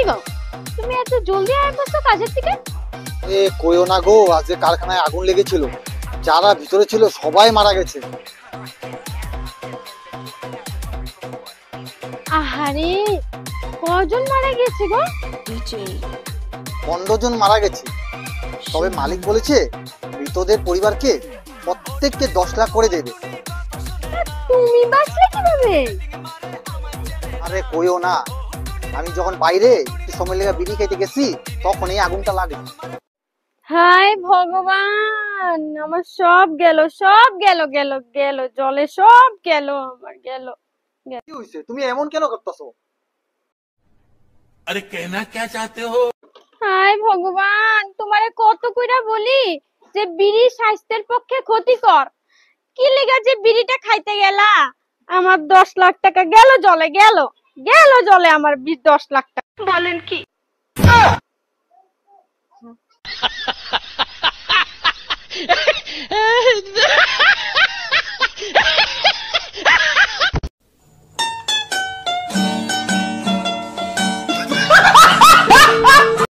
গো, তুমি এত জলদি আসছো কাজের থেকে? এ কইও না গো, আজ যে কারখানায় আগুন লেগেছিল, যারা ভিতরে ছিল সবাই মারা গেছে। আহারে, কজন মারা গেছে গো? 15 জন মারা গেছে। তবে মালিক বলেছে মৃতদের পরিবারকে প্রত্যেককে 10 লাখ করে দেবে। তুমি বাঁচলে কিভাবে? আরে কইও না, আমি যখন বাইরে একটু সময় লেগে বিড়ি খেতে গেছি তখন এই আগুনটা লাগে। হায় ভগবান, আমার সব গেল, সব গেল গেল গেল, জলে সব গেল, আমার গেল। কি হইছে, তুমি এমন কেন করতেছো? अरे कहना क्या चाहते हो? হায় ভগবান, তোমারে কত কইরা বলি যে বিড়ি স্বাস্থ্যের পক্ষে ক্ষতিকর। কি লেগা যে বিড়িটা খাইতে গেলা? আমার 10 লাখ টাকা গেল জলে, গেল গেল জলে, আমার 10 লাখ টাকা। বলেন কি?